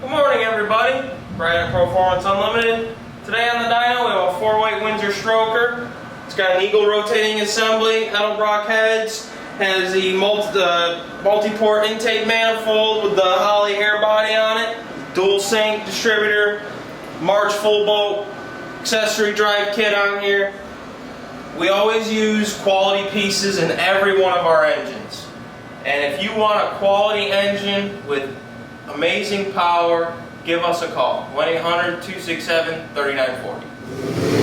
Good morning, everybody. Brian at Proformance Unlimited. Today on the dyno we have a 4-weight Windsor stroker. It's got an eagle rotating assembly, Edelbrock heads, has the multi-port intake manifold with the Holly air body on it, dual sync distributor, March full boat, accessory drive kit on here. We always use quality pieces in every one of our engines. And if you want a quality engine with amazing power, give us a call. 1-800-267-3940.